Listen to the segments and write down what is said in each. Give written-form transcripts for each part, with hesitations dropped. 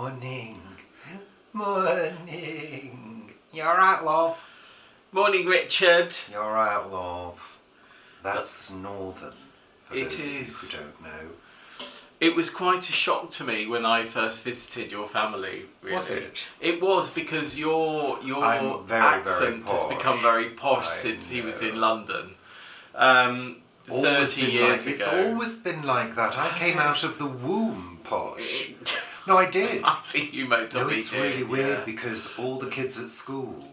Morning. Morning. You alright, love? Morning, Richard. You alright, love? That's northern. For It those of you is. who don't know. It was quite a shock to me when I first visited your family. Really. Was it? It was, because your I'm very, accent very has posh. become very posh I since he was know. in London. Always 30 been years like, ago. It's always been like that. I came out of the womb posh. No, I did. I think you most No, of me it's did, really weird yeah. because all the kids at school,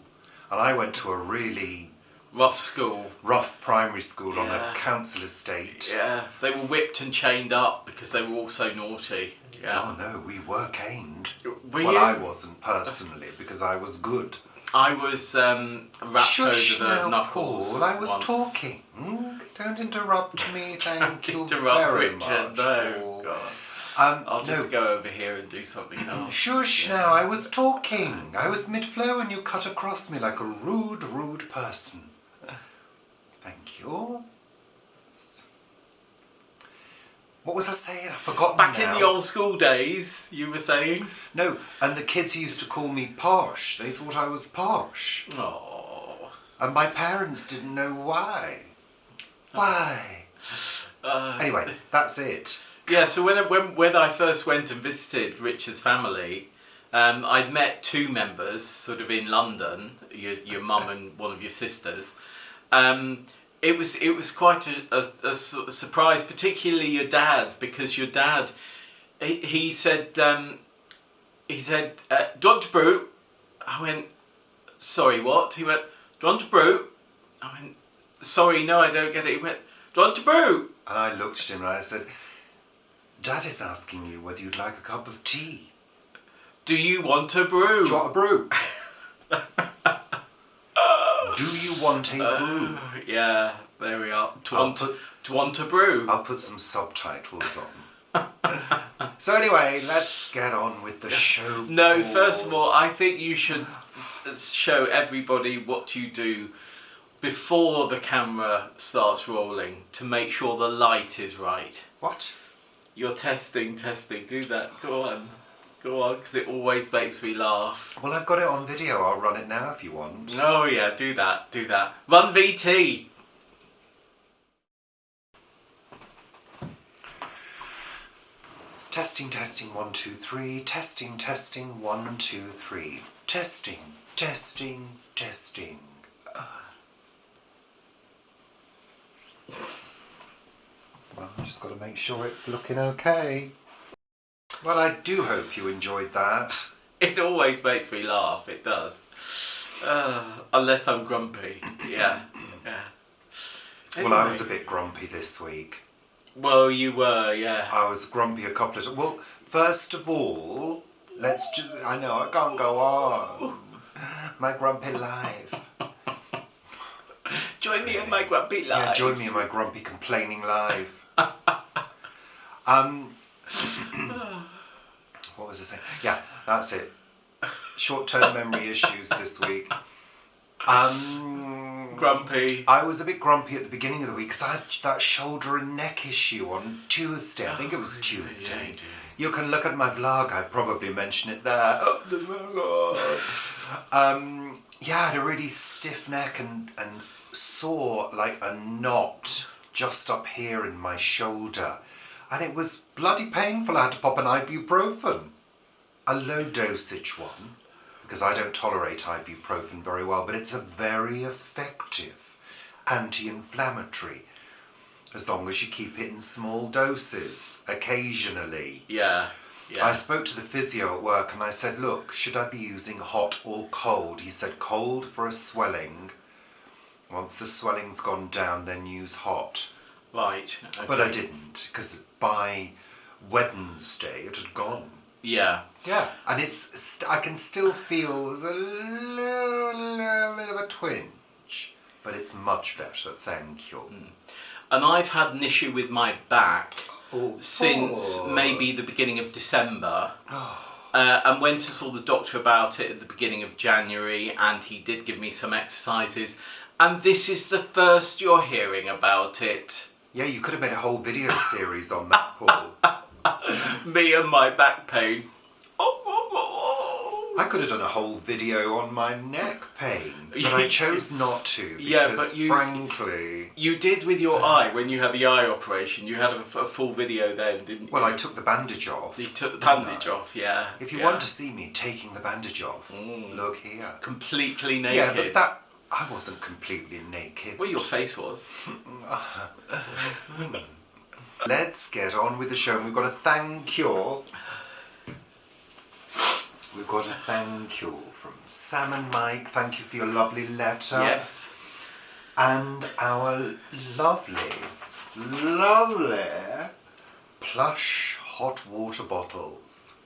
and I went to a really Rough school. rough primary school on Yeah. a council estate. Yeah, they were whipped and chained up because they were all so naughty. Yeah. Oh no, we were caned. Were Well, you? I wasn't personally because I was good. I was wrapped Shush over the now, knuckles. Paul. I was once. talking. Don't interrupt me. Thank Don't you interrupt very Richard. much, No, Paul. God. I'll No. just go over here and do something else. Shush Yeah. now. I was talking. I was mid-flow and you cut across me like a rude, rude person. Thank you. What was I saying? I've forgotten Back now. in the old school days, you were saying? No, and the kids used to call me posh. They thought I was posh. Oh. And my parents didn't know why. Why? Anyway, that's it. Yeah, so when I first went and visited Richard's family, I'd met two members sort of in London, your mum and one of your sisters. It was quite a surprise, particularly your dad, because your dad, he said, "Do you want to brew?" I went, "Sorry, what?" He went, "Do you want to brew?" I went, "Sorry, no, I don't get it." He went, "Do you want to brew?" And I looked at him and I said, Dad is asking you whether you'd like a cup of tea. Do you want a brew? Do you want a brew? Do you want a brew? Yeah, there we are. To want a brew. I'll put some subtitles on. So anyway, let's get on with the show. No, Paul. first of all, I think you should show everybody what you do before the camera starts rolling to make sure the light is right. What? You're testing. Do that. Go on, because it always makes me laugh. Well, I've got it on video. I'll run it now if you want. Oh yeah, do that. Run VT. Testing, 1, 2, 3. Testing, 1, 2, 3. Testing. Well, I've just got to make sure it's looking okay. Well, I do hope you enjoyed that. It always makes me laugh. It does. Unless I'm grumpy. Yeah. Well, I Anyway. was a bit grumpy this week. Well, you were, yeah. I was grumpy a couple of times. Well, first of all, let's just... I know, I can't go on. My grumpy life. Join me in my grumpy life. Yeah, join me in my grumpy complaining life. What was I saying? Yeah, that's it. Short-term memory issues this week. Grumpy. I was a bit grumpy at the beginning of the week because I had that shoulder and neck issue on Tuesday. I think it was Tuesday. You can look at my vlog. I probably mention it there. Oh, the vlog. Yeah, I had a really stiff neck and saw like a knot just up here in my shoulder. And it was bloody painful. I had to pop an ibuprofen. A low dosage one, because I don't tolerate ibuprofen very well, but it's a very effective anti-inflammatory, as long as you keep it in small doses, occasionally. Yeah. I spoke to the physio at work and I said, look, should I be using hot or cold? He said cold for a swelling. Once the swelling's gone down, then use hot. Right. Okay. But I didn't, because by Wednesday it had gone. Yeah. Yeah, and it's I can still feel a little bit of a twinge, but it's much better, thank you. And I've had an issue with my back since Paul. maybe the beginning of December. And went and saw the doctor about it at the beginning of January, and he did give me some exercises. And this is the first you're hearing about it. Yeah, you could have made a whole video series on that, Paul. Me and my back pain. Oh. I could have done a whole video on my neck pain, but I chose not to because, Yeah, but frankly... You did with your eye, when you had the eye operation. You had a full video then, didn't you? Well, I took the bandage off. You took the bandage off, yeah. If you want to see me taking the bandage off, look here. Completely naked. Yeah, but that... I wasn't completely naked. Well, your face was. Let's get on with the show. We've got a thank you. We've got a thank you from Sam and Mike. Thank you for your lovely letter. Yes. And our lovely plush hot water bottles.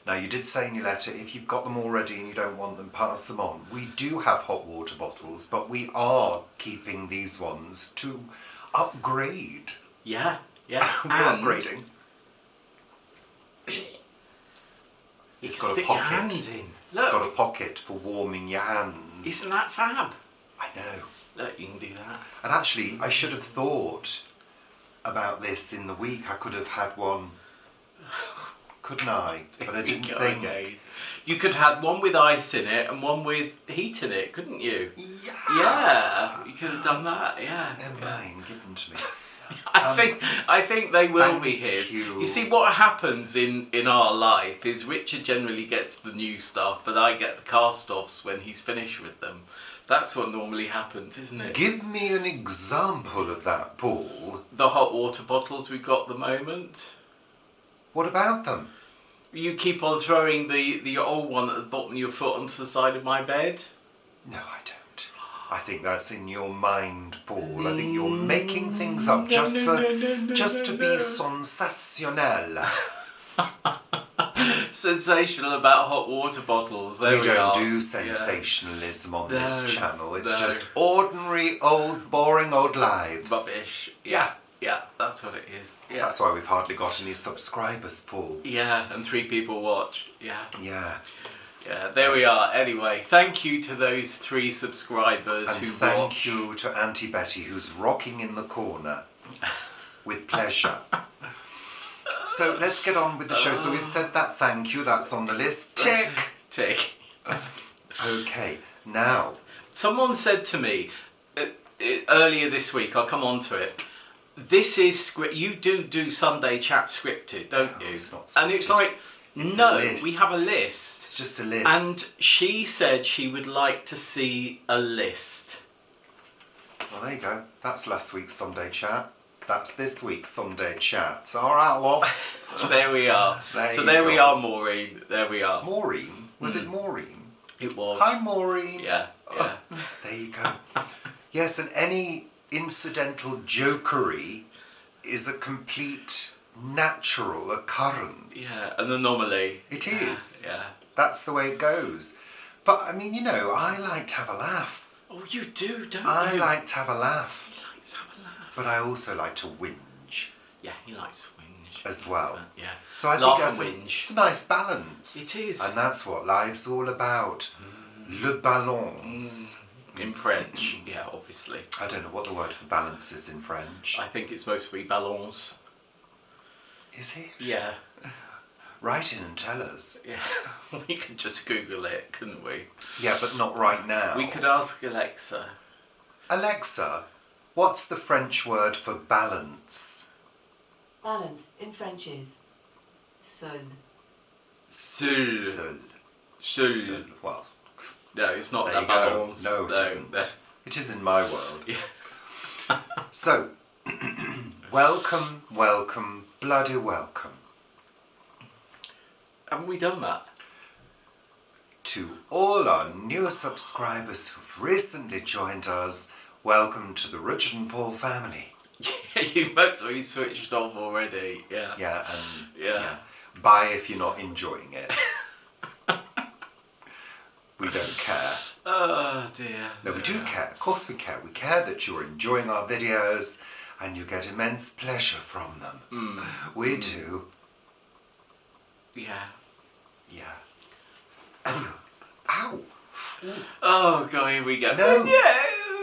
Now, you did say in your letter, if you've got them already and you don't want them, pass them on. We do have hot water bottles, but we are keeping these ones to upgrade. Yeah. We're upgrading. You It's can got a stick your pocket. hands in. It's Look. got a pocket for warming your hands. Isn't that fab? I know. Look, you can do that. And actually, I should have thought about this in the week. I could have had one, couldn't I? But I didn't think. Okay. You could have one with ice in it and one with heat in it, couldn't you? Yeah. Yeah, you could have done that. Yeah. They're mine. Give them to me. I think they will thank be his. you. You see, what happens in our life is Richard generally gets the new stuff, and I get the cast-offs when he's finished with them. That's what normally happens, isn't it? Give me an example of that, Paul. The hot water bottles we've got at the moment. What about them? You keep on throwing the old one at the bottom of your foot onto the side of my bed. No, I don't. I think that's in your mind, Paul. I think you're making things up just to be sensational. Sensational about hot water bottles. There we don't are. do sensationalism on this No, channel. It's no. just ordinary, old, boring old lives. Rubbish. Yeah. Yeah, that's what it is. Yeah. That's why we've hardly got any subscribers, Paul. Yeah, and 3 people watch. Yeah. Yeah. Yeah, there we are. Anyway, thank you to those 3 subscribers And who thank watch. you to Auntie Betty, who's rocking in the corner with pleasure. So let's get on with the show. So we've said that thank you, that's on the list. Tick! Tick. Okay, now. Someone said to me earlier this week, I'll come on to it, this is script. You do Sunday chat scripted, don't you? It's not And it's scripted. like, It's no, a list. we have a list. It's just a list. And she said she would like to see a list. Well, there you go. That's last week's Sunday chat. That's this week's Sunday chat. All right, love. There we are. So you there we go. are, Maureen. There we are. Maureen? Was it Maureen? It was. Hi, Maureen. Yeah, yeah. There you go. Yes, and any incidental jokery is a complete natural occurrence. Yeah, an anomaly. It is. Yeah. That's the way it goes. But, I mean, I like to have a laugh. Oh, you do, don't I you? like to have a laugh. He likes to have a laugh. But I also like to whinge Yeah, he likes to whinge. as well. Yeah. So I Laugh think that's and whinge. it's a nice balance. It is. And that's what life's all about. Le balance. In French, yeah, obviously. I don't know what the word for balance is in French. I think it's supposed to be balance. Is it? Yeah. Write in and tell us. Yeah. We could just Google it, couldn't we? Yeah, but not right now. We could ask Alexa. Alexa, what's the French word for balance? Balance in French is seul. Seul. Seul. Seul. Seul. Well, No, it's not there la you go. balance. No, it isn't. no. It is in my world. Yeah. So, welcome, bloody welcome Haven't we done that? to all our new subscribers who've recently joined us. Welcome to the Richard and Paul family. You've mostly switched off already. Yeah. Yeah, and Yeah. bye if you're not enjoying it. We don't care. Oh dear. No, we do care. Of course we care. We care that you're enjoying our videos and you get immense pleasure from them. We do. Yeah. Yeah. Anyway. Ow. Oh god, here we go. No. Yeah.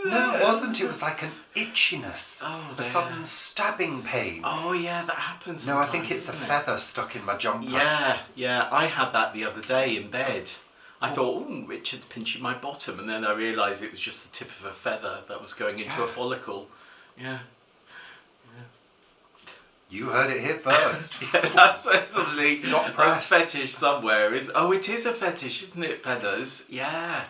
No, it wasn't. It was like an itchiness. Oh, a sudden stabbing pain. Oh yeah, that happens. No, I think sometimes, it's a doesn't it? feather stuck in my jumper. Yeah. I had that the other day in bed. I thought, Richard's pinching my bottom, and then I realised it was just the tip of a feather that was going into a follicle. Yeah. You heard it here first. Yeah, that's suddenly Stop a press. fetish somewhere. It is a fetish, isn't it? Feathers. Yeah.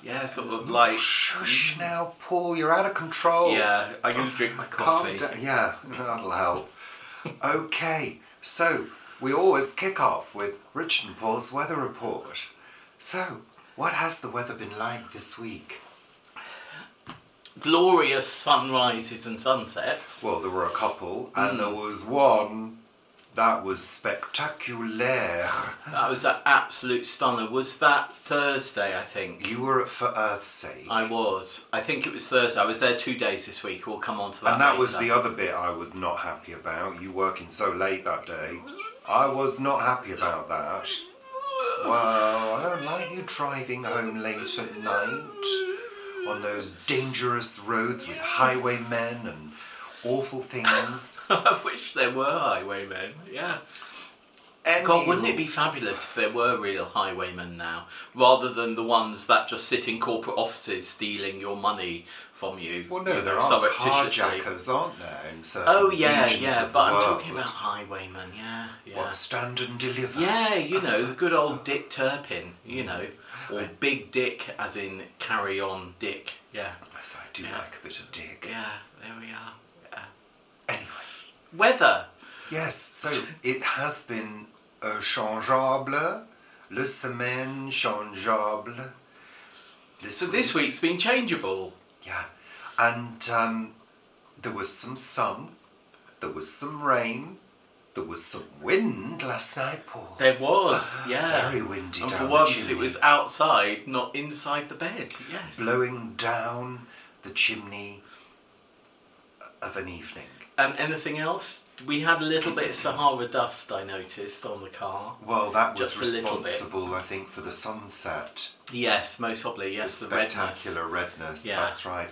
Yeah, sort of like. Shush now, Paul. You're out of control. Yeah, I'm going to drink my coffee. Calm down. Yeah, that'll help. Okay, so we always kick off with Richard and Paul's weather report. So, what has the weather been like this week? Glorious sunrises and sunsets. Well, there were a couple, and there was one that was spectaculaire. That was an absolute stunner. Was that Thursday, I think? You were at For Earth's Sake. I was. I think it was Thursday. I was there 2 days this week. We'll come on to that And that later. was the other bit I was not happy about. You working so late that day. I was not happy about that. Well, I don't like you driving home late at night on those dangerous roads with highwaymen and awful things. I wish there were highwaymen. Yeah. Anywho, God, wouldn't it be fabulous if there were real highwaymen now, rather than the ones that just sit in corporate offices stealing your money from you? Well, no, there are surreptitiously. carjackers, aren't there? In certain Oh yeah, regions yeah, of but the I'm world. talking about highwaymen. Yeah. What, stand and deliver? Yeah, the good old Dick Turpin, or Big Dick, as in carry on Dick. Yeah. Yes, I do like a bit of Dick. Yeah, there we are. Yeah. Anyway. Weather. Yes, so it has been changeable, le semaine changeable. So this week's been changeable. Yeah, and there was some sun, there was some rain, there was some wind last night, Paul. There was, yeah. Very windy And down for the once chimney. it was outside, not inside the bed. Yes. Blowing down the chimney of an evening. Anything else? We had a little bit of Sahara dust, I noticed, on the car. Well, that was Just a little bit. responsible, I think, for the sunset. Yes, most probably. Yes, the redness. Spectacular redness, Yeah. that's right.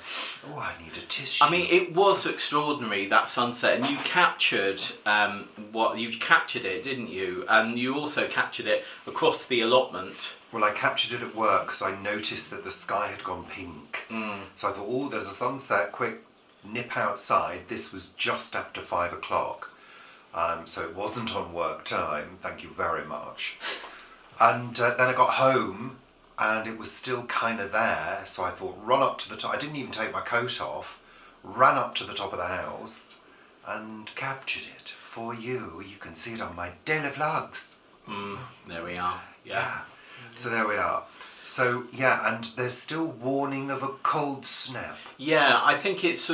Oh, I need a tissue. I mean, it was extraordinary, that sunset, and you captured you captured it, didn't you? And you also captured it across the allotment. Well, I captured it at work because I noticed that the sky had gone pink. So I thought, oh, there's a sunset, quick, nip outside. This was just after 5 o'clock. So it wasn't on work time, thank you very much. And then I got home and it was still kind of there, so I thought, run up to the top. I didn't even take my coat off, ran up to the top of the house and captured it for you. You can see it on my daily vlogs. There we are. Yeah. So there we are. So yeah, and there's still warning of a cold snap. Yeah, I think it's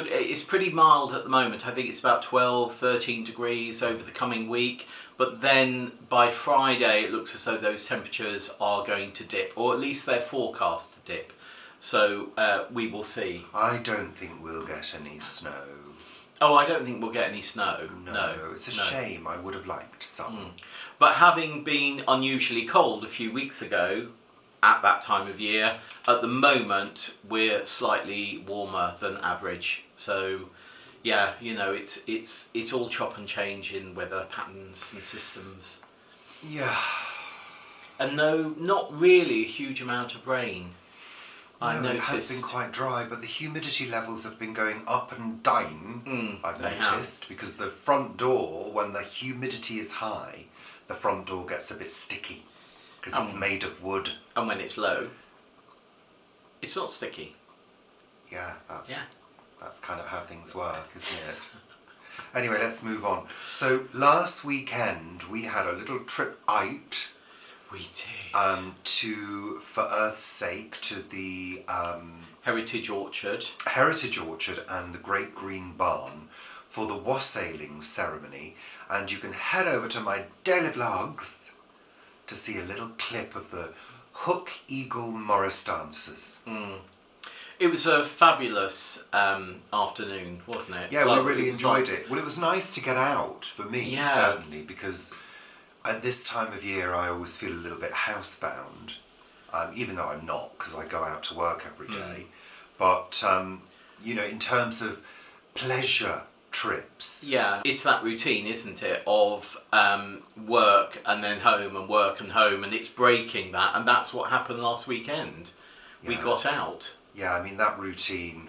pretty mild at the moment. I think it's about 12, 13 degrees over the coming week. But then by Friday, it looks as though those temperatures are going to dip, or at least they're forecast to dip. So we will see. I don't think we'll get any snow. Oh, I don't think we'll get any snow. No, It's a shame. I would have liked some. But having been unusually cold a few weeks ago, at that time of year, at the moment we're slightly warmer than average. So, yeah, it's all chop and change in weather patterns and systems. Yeah. And no, not really a huge amount of rain. I No, noticed. it has been quite dry, but the humidity levels have been going up and down, I've they noticed, because the front door, when the humidity is high, the front door gets a bit sticky, because it's made of wood. And when it's low, it's not sticky. Yeah, that's kind of how things work, isn't it? Anyway, let's move on. So last weekend we had a little trip out. We did. For Earth's Sake, to the Heritage Orchard. Heritage Orchard and the Great Green Barn for the wassailing ceremony, and you can head over to my daily vlogs to see a little clip of the Hook Eagle Morris dancers. It was a fabulous afternoon, wasn't it? Yeah, Well, we really it was enjoyed like- it. Well, it was nice to get out, for me, Yeah. certainly, because at this time of year I always feel a little bit housebound, even though I'm not, because I go out to work every day. But, in terms of pleasure trips. Yeah, it's that routine, isn't it, of work and then home and work and home, and it's breaking that, and that's what happened last weekend. We Yeah. got out. Yeah, I mean, that routine,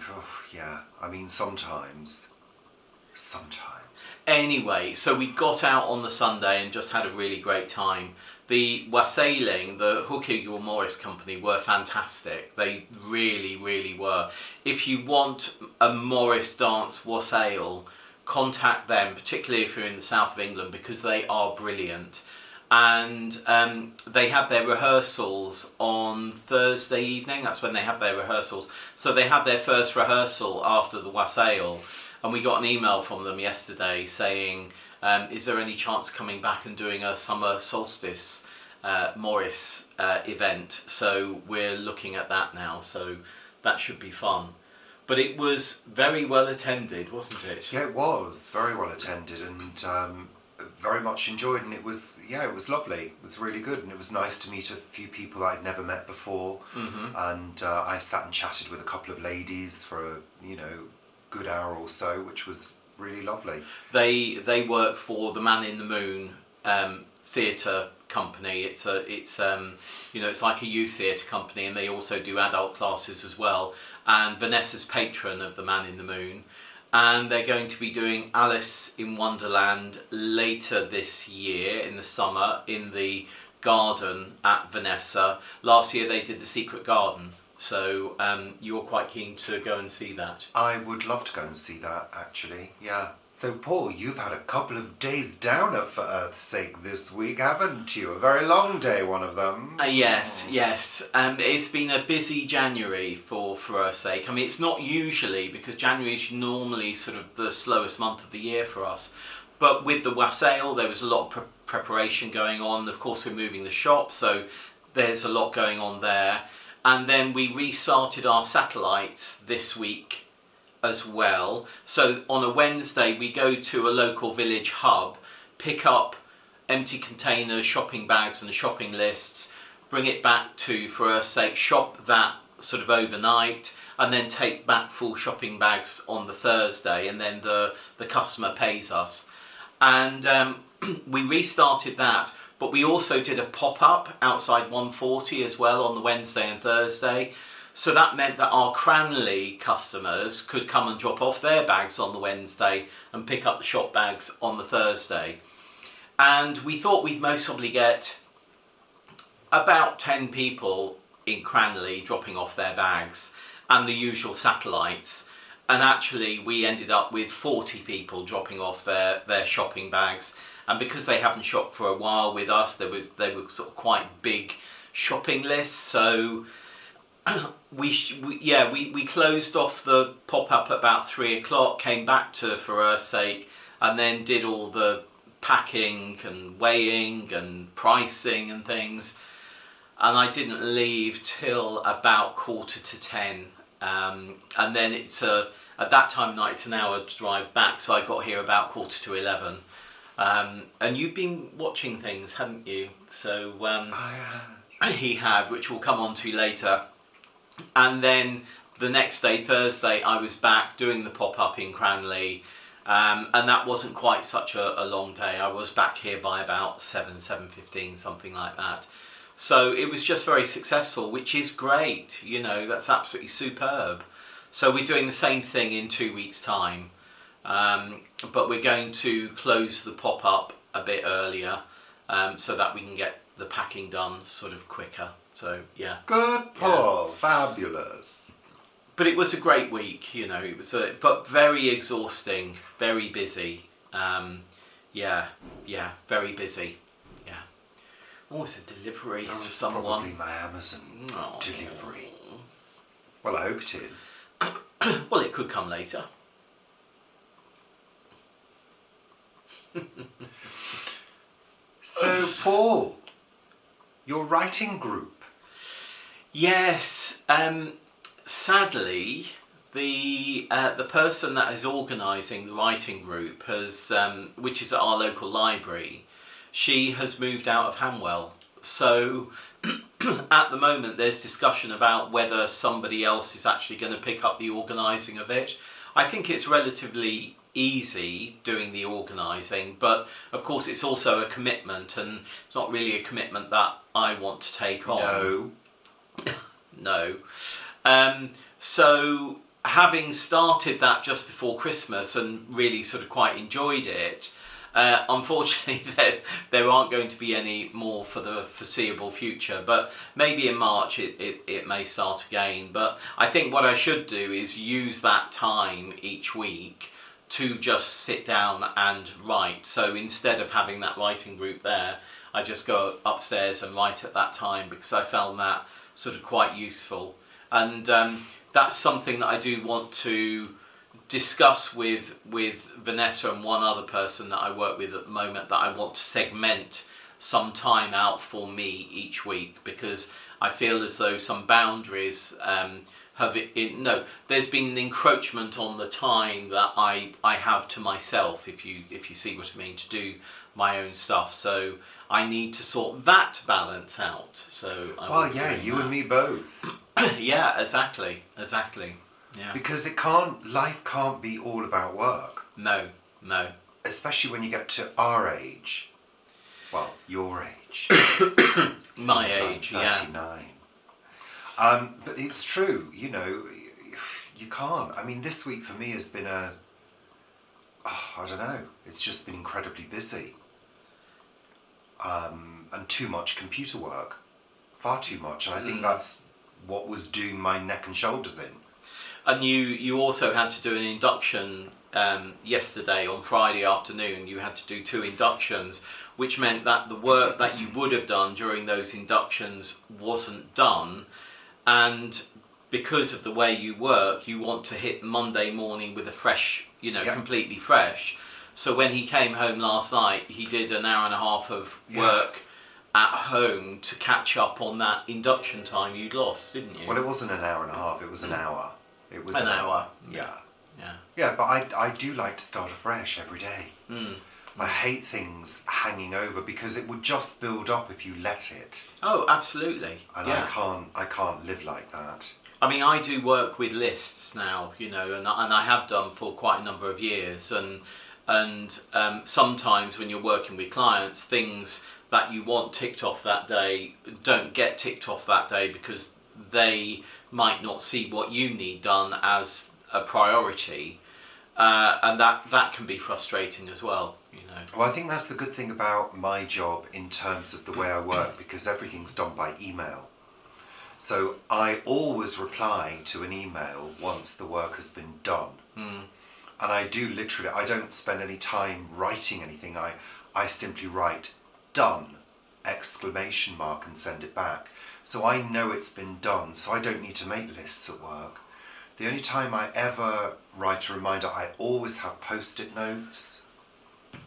yeah, I mean, sometimes. Anyway, so we got out on the Sunday and just had a really great time. The wassailing, the Hookigor Morris Company, were fantastic. They really, really were. If you want a Morris dance wassail, contact them, particularly if you're in the south of England, because they are brilliant. And they had their rehearsals on Thursday evening. That's when they have their rehearsals. So they had their first rehearsal after the wassail, and we got an email from them yesterday saying, is there any chance coming back and doing a summer solstice Morris event? So we're looking at that now, so that should be fun. But it was very well attended, wasn't it? Yeah, it was very well attended, and very much enjoyed, and it was lovely. It was really good, and it was nice to meet a few people that I'd never met before. And I sat and chatted with a couple of ladies for a good hour or so, which was really lovely. They work for the Man in the Moon theatre company. It's like a youth theatre company, and they also do adult classes as well. And Vanessa's patron of the Man in the Moon, and they're going to be doing Alice in Wonderland later this year in the summer in the garden at Vanessa. Last year they did the Secret Garden, so you're quite keen to go and see that. I would love to go and see that, actually, yeah. So, Paul, you've had a couple of days down at For Earth's Sake this week, haven't you? A very long day, one of them. Yes. It's been a busy January for Earth's Sake. I mean, it's not usually, because January is normally sort of the slowest month of the year for us. But with the wassail, there was a lot of preparation going on. Of course, we're moving the shop, so there's a lot going on there. And then we restarted our satellites this week as well. So on a Wednesday we go to a local village hub, pick up empty containers, shopping bags and shopping lists, bring it back to For Earth's Sake, shop that sort of overnight, and then take back full shopping bags on the Thursday, and then the customer pays us. And we restarted that, but we also did a pop-up outside 140 as well on the Wednesday and Thursday. So that meant that our Cranley customers could come and drop off their bags on the Wednesday and pick up the shop bags on the Thursday. And we thought we'd most probably get about 10 people in Cranley dropping off their bags and the usual satellites. And actually we ended up with 40 people dropping off their shopping bags. And because they haven't shopped for a while with us, they were sort of quite big shopping lists. So we closed off the pop-up at about 3 o'clock, came back to For Earth's Sake, and then did all the packing and weighing and pricing and things. And I didn't leave till about 9:45. And then at that time of night it's an hour drive back, so I got here about 11:15. And you've been watching things, haven't you? So he had, which we'll come on to later. And then the next day, Thursday, I was back doing the pop-up in Cranley, and that wasn't quite such a long day. I was back here by about 7:15, something like that. So it was just very successful, which is great, that's absolutely superb. So we're doing the same thing in 2 weeks' time, but we're going to close the pop-up a bit earlier so that we can get the packing done sort of quicker. So, yeah. Good, Paul. Yeah. Fabulous. But it was a great week, it was but very exhausting, very busy. Very busy. Yeah. Oh, it's a delivery from someone. Probably my Amazon delivery. Well, I hope it is. Well, it could come later. So, Paul, your writing group. Yes, sadly, the person that is organising the writing group has, which is at our local library, she has moved out of Hanwell. So at the moment there's discussion about whether somebody else is actually going to pick up the organising of it. I think it's relatively easy doing the organising, but of course it's also a commitment, and it's not really a commitment that I want to take on. No. So having started that just before Christmas and really sort of quite enjoyed it, unfortunately there aren't going to be any more for the foreseeable future, but maybe in March it may start again. But I think what I should do is use that time each week to just sit down and write. So instead of having that writing group there, I just go upstairs and write at that time, because I found that sort of quite useful. And that's something that I do want to discuss with Vanessa and one other person that I work with at the moment, that I want to segment some time out for me each week, because I feel as though some boundaries there's been an encroachment on the time that I have to myself, if you see what I mean, to do my own stuff. So I need to sort that balance out. So you and me both. Yeah, exactly. Yeah. Because life can't be all about work. No. Especially when you get to our age. Well, your age. My age, I'm 39. But it's true, you can't. I mean, this week for me has been I don't know, it's just been incredibly busy. And too much computer work. Far too much. And I think that's what was doing my neck and shoulders in. And you also had to do an induction yesterday, on Friday afternoon. You had to do 2 inductions, which meant that the work that you would have done during those inductions wasn't done. And because of the way you work, you want to hit Monday morning with a fresh, completely fresh. So when he came home last night, he did an hour and a half of work at home to catch up on that induction time you'd lost, didn't you? Well, it wasn't an hour and a half, it was an hour. It was an hour. Yeah, but I do like to start afresh every day. I hate things hanging over, because it would just build up if you let it. Oh, absolutely. And I can't live like that. I mean, I do work with lists now, and I have done for quite a number of years, and sometimes when you're working with clients, things that you want ticked off that day don't get ticked off that day, because they might not see what you need done as a priority, and that can be frustrating as well. Well, I think that's the good thing about my job in terms of the way I work, because everything's done by email. So I always reply to an email once the work has been done. And I do literally, I don't spend any time writing anything. I simply write "done!" and send it back. So I know it's been done, so I don't need to make lists at work. The only time I ever write a reminder, I always have post-it notes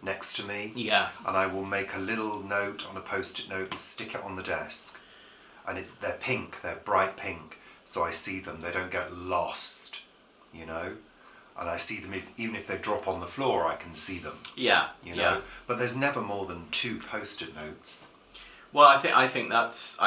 next to me. Yeah. And I will make a little note on a post-it note and stick it on the desk. And they're pink, they're bright pink, so I see them, they don't get lost, And I see them, even if they drop on the floor, I can see them. Yeah. But there's never more than 2 post-it notes. Well, I think that's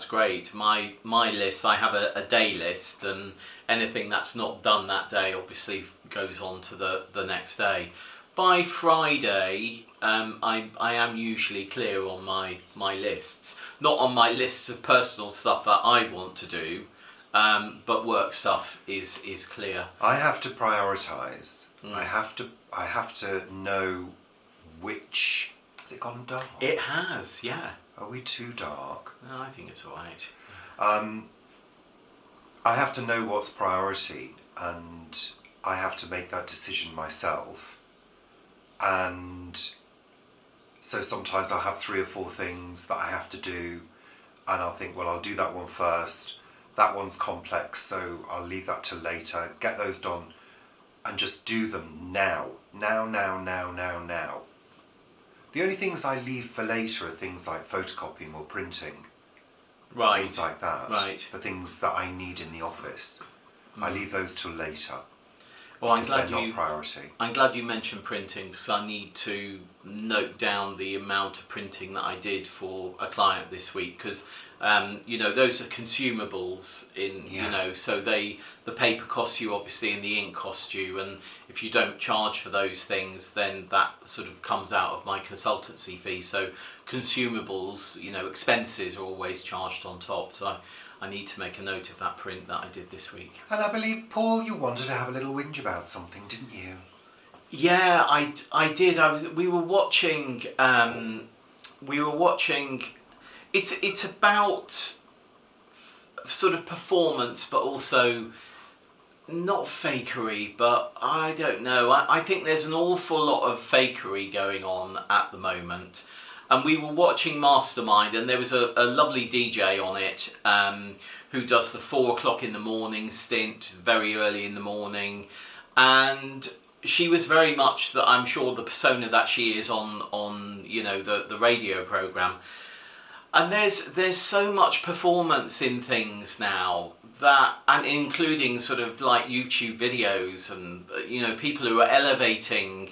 great. My list, I have a day list, and anything that's not done that day obviously goes on to the next day. By Friday, I am usually clear on my lists. Not on my lists of personal stuff that I want to do, but work stuff is clear. I have to prioritise. I have to know which. Has it gone dark? It has, yeah. Are we too dark? No, I think it's all right. I have to know what's priority, and I have to make that decision myself. And so sometimes I'll have 3 or 4 things that I have to do, and I'll think, well, I'll do that one first. That one's complex, so I'll leave that till later. Get those done, and just do them now. Now. The only things I leave for later are things like photocopying or printing. Right. Things like that. Right. For things that I need in the office. I leave those till later. Well, because they're not priority. I'm glad you mentioned printing, because I need to note down the amount of printing that I did for a client this week, because those are consumables so the paper costs you obviously and the ink costs you, and if you don't charge for those things, then that sort of comes out of my consultancy fee. So consumables, expenses are always charged on top. So I need to make a note of that print that I did this week. And I believe, Paul, you wanted to have a little whinge about something, didn't you? Yeah, I did. We were watching. It's about sort of performance, but also not fakery. But I don't know. I think there's an awful lot of fakery going on at the moment. And we were watching Mastermind, and there was a lovely DJ on it who does the 4 o'clock in the morning stint, very early in the morning, and she was very much that, I'm sure, the persona that she is on the radio program. And there's so much performance in things now, and including sort of like YouTube videos and people who are elevating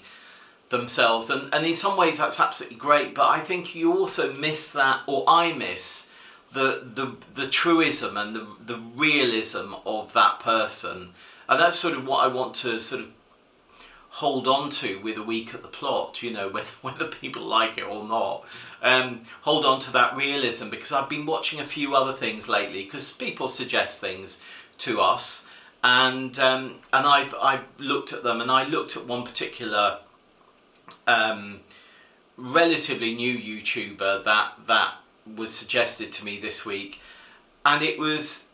themselves, and in some ways that's absolutely great, but I think you also miss that, or I miss the truism and the realism of that person, and that's sort of what I want to sort of hold on to with A Week at the Plot, whether people like it or not. Hold on to that realism, because I've been watching a few other things lately, because people suggest things to us, and I've looked at them, and I looked at one particular relatively new YouTuber that was suggested to me this week, and it was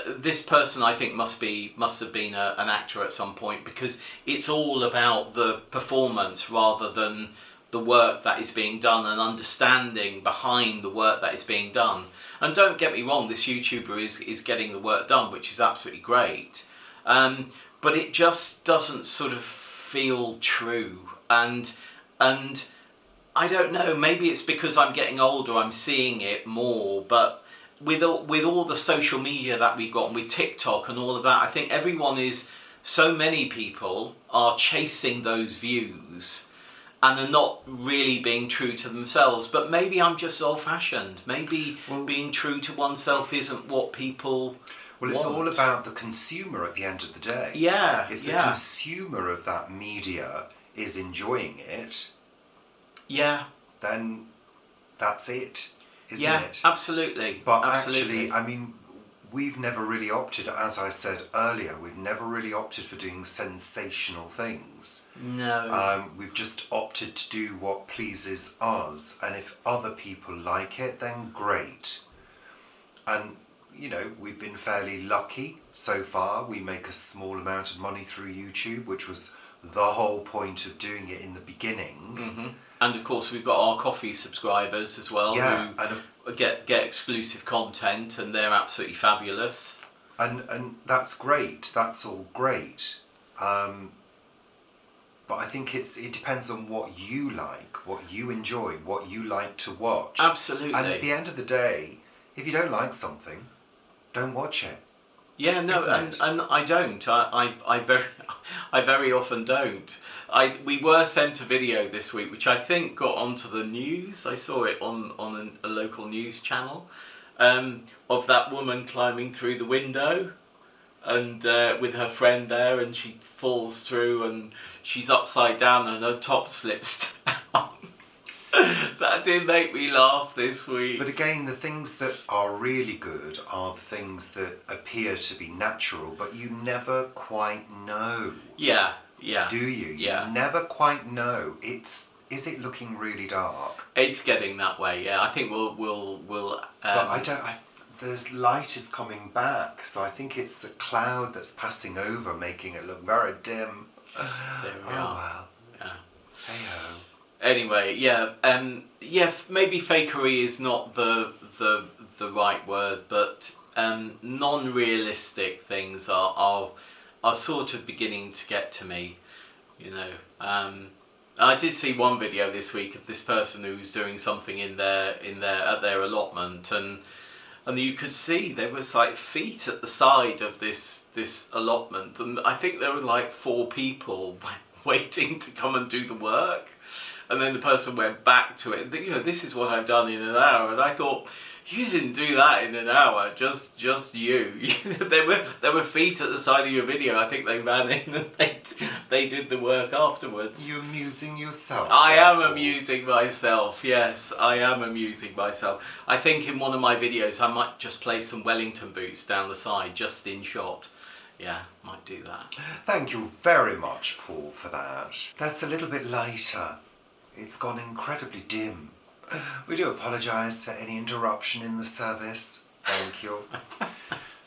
this person I think must have been an actor at some point, because it's all about the performance rather than the work that is being done and understanding behind the work that is being done. And don't get me wrong, this YouTuber is getting the work done, which is absolutely great, but it just doesn't sort of feel true. And I don't know, maybe it's because I'm getting older, I'm seeing it more, but with all the social media that we've got, and with TikTok and all of that, I think so many people are chasing those views and are not really being true to themselves. But maybe I'm just old-fashioned. Maybe being true to oneself isn't what people want. It's all about the consumer at the end of the day. Yeah, if the consumer of that media is enjoying it, then that's it, isn't it? Absolutely. But actually, I mean, we've never really opted, as I said earlier, we've never really opted for doing sensational things. No. We've just opted to do what pleases us, and if other people like it, then great. And, we've been fairly lucky so far. We make a small amount of money through YouTube, which was the whole point of doing it in the beginning. Mm-hmm. And of course we've got our coffee subscribers as well, who get exclusive content, and they're absolutely fabulous. And that's great. That's all great. But I think it depends on what you like, what you enjoy, what you like to watch. Absolutely. And at the end of the day, if you don't like something, don't watch it. Yeah, no, and I don't. I very often don't. We were sent a video this week, which I think got onto the news. I saw it on a local news channel, of that woman climbing through the window, and with her friend there, and she falls through, and she's upside down, and her top slips down. That did make me laugh this week. But again, the things that are really good are the things that appear to be natural, but you never quite know. Yeah. Do you? Yeah. You never quite know. Is it looking really dark? It's getting that way. Yeah, I think we'll. But the light is coming back, so I think it's the cloud that's passing over, making it look very dim. There we are. Well. Yeah. Hey ho. Anyway, maybe fakery is not the right word, but non-realistic things are sort of beginning to get to me, I did see one video this week of this person who was doing something at their allotment, and and you could see there was like feet at the side of this allotment, and I think there were like 4 people waiting to come and do the work. And then the person went back to it. You know, this is what I've done in an hour, and I thought, you didn't do that in an hour. Just you. There were feet at the side of your video. I think they ran in and they did the work afterwards. You're amusing yourself. I am amusing myself. Yes, I am amusing myself. I think in one of my videos I might just place some Wellington boots down the side, just in shot. Yeah, might do that. Thank you very much, Paul, for that. That's a little bit lighter. It's gone incredibly dim. We do apologise for any interruption in the service. Thank you.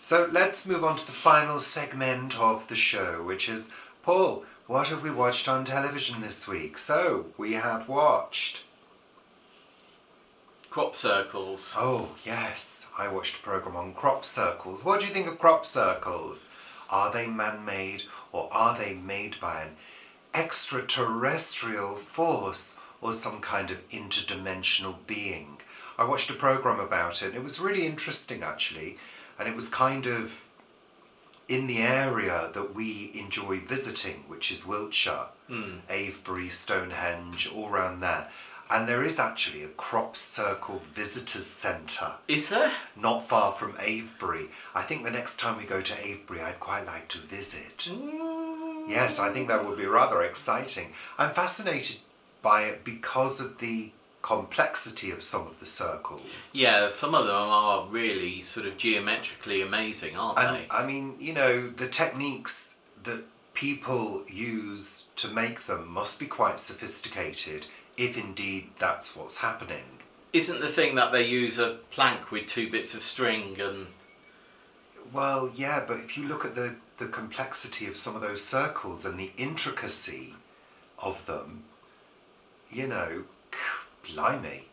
So let's move on to the final segment of the show, which is, Paul, what have we watched on television this week? So, we have watched... Crop circles. Oh, yes. I watched a programme on crop circles. What do you think of crop circles? Are they man-made, or are they made by an extraterrestrial force or some kind of interdimensional being? I watched a programme about it. It was really interesting, actually, and it was kind of in the area that we enjoy visiting, which is Wiltshire, Avebury, Stonehenge, all around there. And there is actually a crop circle visitors centre. Is there? Not far from Avebury. I think the next time we go to Avebury, I'd quite like to visit. Yes, I think that would be rather exciting. I'm fascinated by it because of the complexity of some of the circles. Yeah, some of them are really sort of geometrically amazing, aren't they? I mean, you know, the techniques that people use to make them must be quite sophisticated, if indeed that's what's happening. Isn't the thing that they use a plank with 2 bits of string and... Well, yeah, but if you look at the complexity of some of those circles and the intricacy of them, you know, blimey,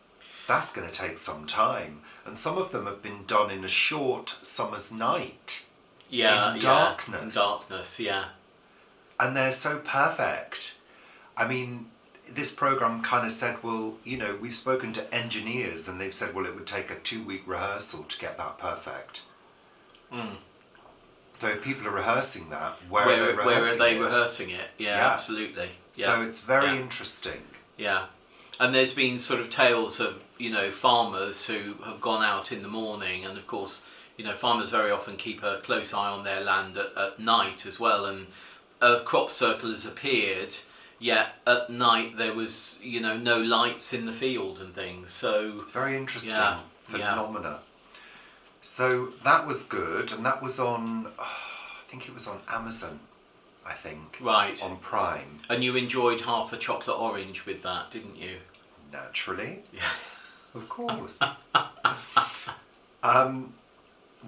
that's going to take some time. And some of them have been done in a short summer's night. Yeah, in darkness. In darkness, yeah. And they're so perfect. I mean, this programme kind of said, well, you know, we've spoken to engineers and they've said, well, it would take a 2-week rehearsal to get that perfect. So if people are rehearsing that, where are they rehearsing it? Yeah, absolutely. Yeah. So it's very interesting. Yeah. And there's been sort of tales of, you know, farmers who have gone out in the morning, and of course, you know, farmers very often keep a close eye on their land at night as well, and a crop circle has appeared, yet at night there was, you know, no lights in the field and things. So it's very interesting phenomena. So that was good, and that was on, I think it was on Amazon, I think. Right. On Prime. And you enjoyed half a chocolate orange with that, didn't you? Naturally. Yeah. Of course.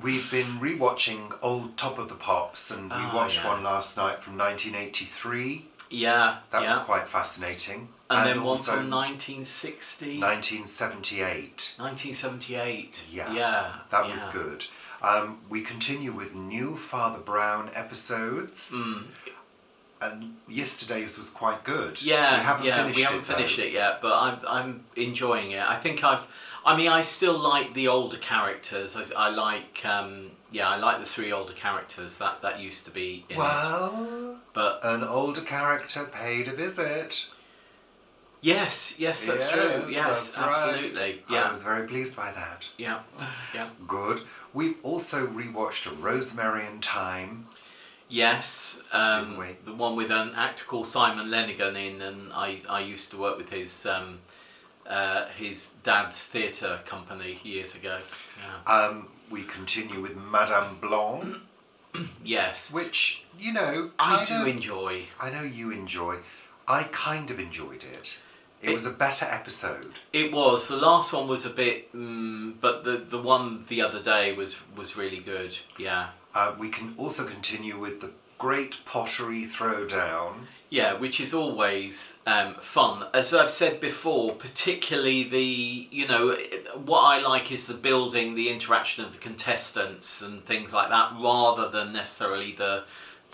We've been rewatching old Top of the Pops, and we watched one last night from 1983. Yeah. That was quite fascinating. And then also one from 1960? 1978. 1978. Yeah. That was good. We continue with new Father Brown episodes. And yesterday's was quite good. Yeah, we haven't finished it yet, but I'm enjoying it. I think I still like the older characters. I like the 3 older characters that used to be in it. But an older character paid a visit. Yes, that's true. Yes, that's absolutely. Right. Yeah. I was very pleased by that. Yeah. Good. We've also rewatched A Rosemary and Thyme. Yes, didn't we? The one with an actor called Simon Lenigan in, and I used to work with his dad's theatre company years ago. Yeah. We continue with Madame Blanc. Yes. Which, you know, I do enjoy. I know you enjoy. I kind of enjoyed it. It was a better episode. It was. The last one was a bit, but the one the other day was really good. Yeah. We can also continue with the Great Pottery Throwdown. Yeah, which is always fun. As I've said before, particularly what I like is the building, the interaction of the contestants and things like that, rather than necessarily the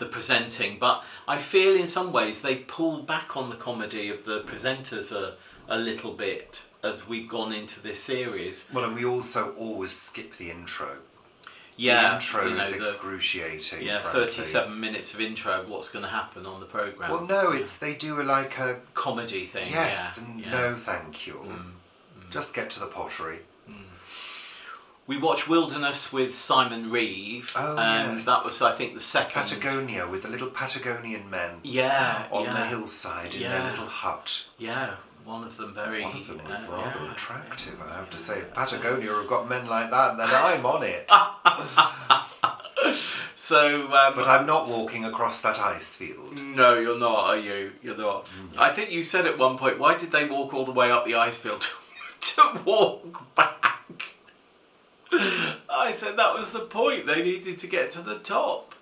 presenting. But I feel in some ways they pull back on the comedy of the presenters a little bit as we've gone into this series. Well, and we also always skip the intro. Yeah, the intro you know, is excruciating. Yeah, frankly. 37 minutes of intro of what's going to happen on the programme. Well, no, it's they do like a comedy thing. yes yeah, and yeah. no, thank you. Just get to the pottery. We watched Wilderness with Simon Reeve, Oh, and yes. that was, I think, the second. Patagonia with the little Patagonian men. Yeah, on yeah. the hillside in their little hut. Yeah, one of them very. One of them was yeah, rather attractive, I have to say. If Patagonia have got men like that, then I'm on it. So, But I'm not walking across that ice field. no, you're not, are you? You're not. I think you said at one point, why did they walk all the way up the ice field to walk back? I said that was the point. They needed to get to the top.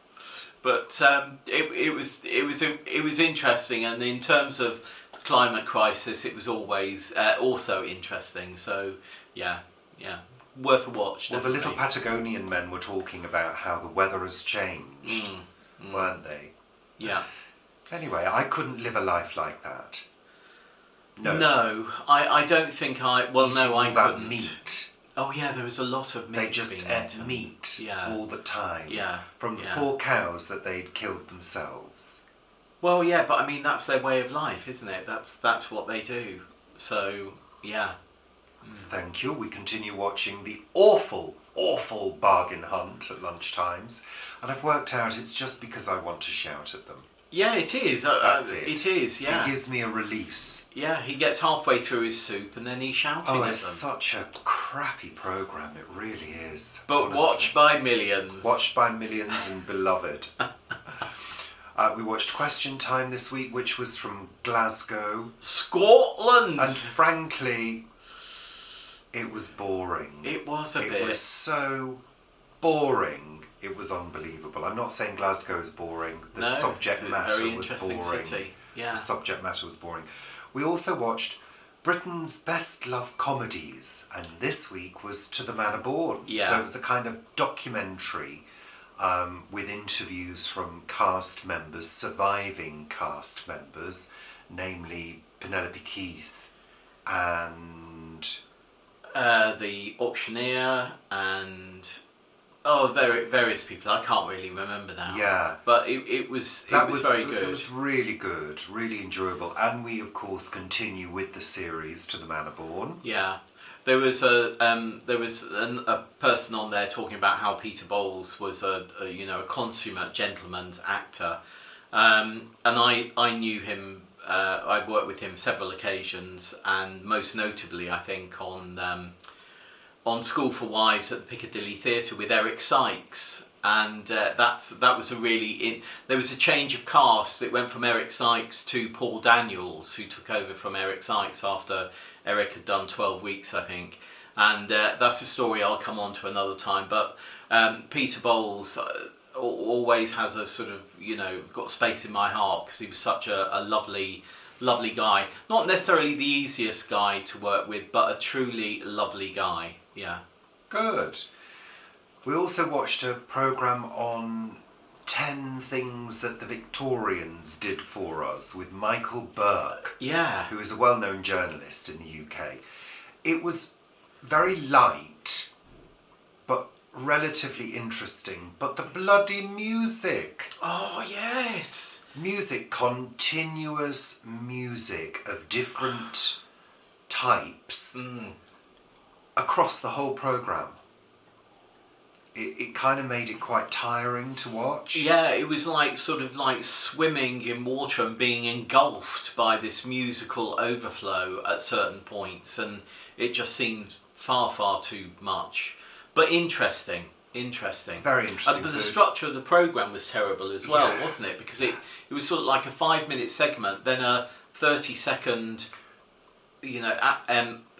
But it was interesting, and in terms of the climate crisis, it was always also interesting. So yeah, worth a watch. Well, the Definitely. little Patagonian men were talking about how the weather has changed, weren't they? Yeah. Anyway, I couldn't live a life like that. No, I don't think I. Well, Eating no, I all that couldn't. meat. Oh yeah, there was a lot of meat. They just being ate eaten. meat Yeah. all the time. Yeah. From the yeah. poor cows that they'd killed themselves. Well, yeah, but I mean that's their way of life, isn't it? That's what they do. So yeah. Thank you. We continue watching the awful, awful bargain hunt at lunchtimes. And I've worked out it's just because I want to shout at them. Yeah, it is. That's it. It is. Yeah. It gives me a release. Yeah, he gets halfway through his soup and then he's shouting Oh, at them. it's such a crappy programme. It really is. But honestly. watched by millions. Watched by millions and beloved. We watched Question Time this week, which was from Glasgow. Scotland! And frankly, it was boring. It was a bit. It was so boring. It was unbelievable. I'm not saying Glasgow is boring. The No, subject it's a matter very was interesting boring. city. Yeah. The subject matter was boring. We also watched Britain's Best Love Comedies, and this week was To the Manor Born. Yeah. So it was a kind of documentary with interviews from cast members, surviving cast members, namely Penelope Keith and The auctioneer and various people. I can't really remember now. yeah. But it was very good. It was really good, really enjoyable, and we of course continue with the series To the Manor Born. Yeah, there was a person on there talking about how Peter Bowles was a consummate gentleman's actor, and I knew him. I'd worked with him several occasions, and most notably, I think on School for Wives at the Piccadilly Theatre with Eric Sykes. And that was a really there was a change of cast. It went from Eric Sykes to Paul Daniels, who took over from Eric Sykes after Eric had done 12 weeks, I think. And that's a story I'll come on to another time. But Peter Bowles always has a sort of, got space in my heart because he was such a lovely guy. Not necessarily the easiest guy to work with, but a truly lovely guy. Yeah. Good. We also watched a programme on 10 things that the Victorians did for us with Michael Burke, Yeah. who is a well-known journalist in the UK. It was very light, but relatively interesting. But the bloody music! Oh, yes! Music, continuous music of different types across the whole programme. It kind of made it quite tiring to watch. Yeah, it was like swimming in water and being engulfed by this musical overflow at certain points, and it just seemed far, far too much. But interesting. Very interesting. But the structure of the programme was terrible as well, Yeah. wasn't it? Because it was sort of like a 5-minute segment, then a 30-second,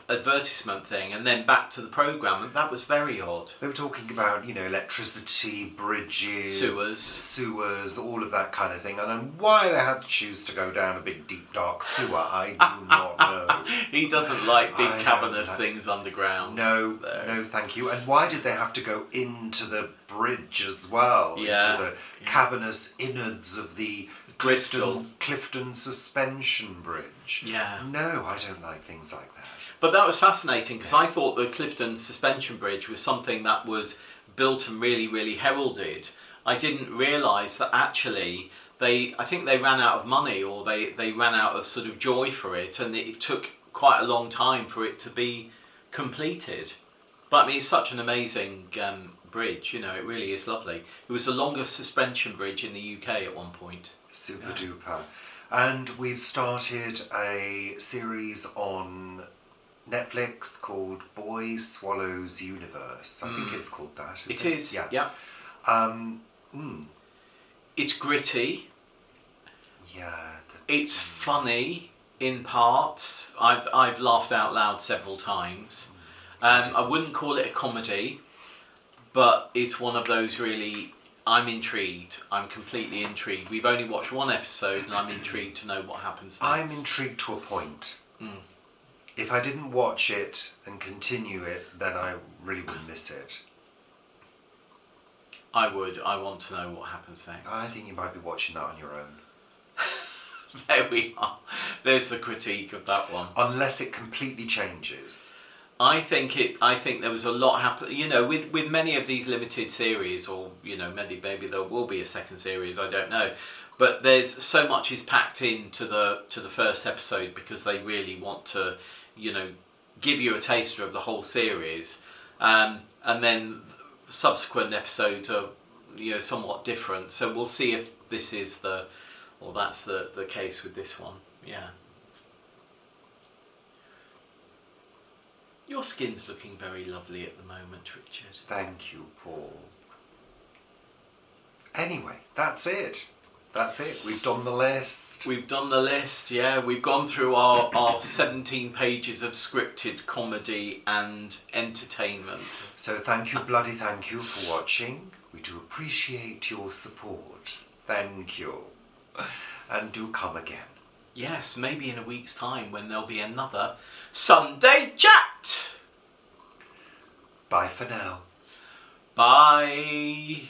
advertisement thing, and then back to the programme, and that was very odd. They were talking about, electricity, bridges, Sewers, all of that kind of thing. And why they had to choose to go down a big, deep, dark sewer, I do not know. He doesn't like big I don't cavernous know. things underground. No, There. no, thank you. And why did they have to go into the bridge as well? Yeah, Into the cavernous innards of the Bristol. Clifton Suspension Bridge. Yeah. No, I don't like things like that. But that was fascinating because I thought the Clifton Suspension Bridge was something that was built and really, really heralded. I didn't realise that actually I think they ran out of money, or they ran out of sort of joy for it, and it took quite a long time for it to be completed. But I mean, it's such an amazing bridge, you know, it really is lovely. It was the longest suspension bridge in the UK at one point. Super duper. And we've started a series on Netflix called Boy Swallows Universe. I think it's called that. It is, yeah. It's gritty. Yeah. It's funny in parts. I've laughed out loud several times. I wouldn't call it a comedy, but it's one of those really. I'm intrigued. I'm completely intrigued. We've only watched one episode, and I'm intrigued to know what happens next. I'm intrigued to a point. If I didn't watch it and continue it, then I really would miss it. I would. I want to know what happens next. I think you might be watching that on your own. There we are. There's the critique of that one. Unless it completely changes. I think there was a lot happen. You know, with many of these limited series, or you know, maybe there will be a second series. I don't know, but there's so much is packed into the first episode because they really want to, you know, give you a taster of the whole series, and then subsequent episodes are, you know, somewhat different. So we'll see if this is that's the case with this one. Yeah. Your skin's looking very lovely at the moment, Richard. Thank you, Paul. Anyway, that's it. That's it. We've done the list. We've done the list, yeah. We've gone through our 17 pages of scripted comedy and entertainment. So thank you for watching. We do appreciate your support. Thank you. And do come again. Yes, maybe in a week's time when there'll be another Sunday Chat. Bye for now. Bye.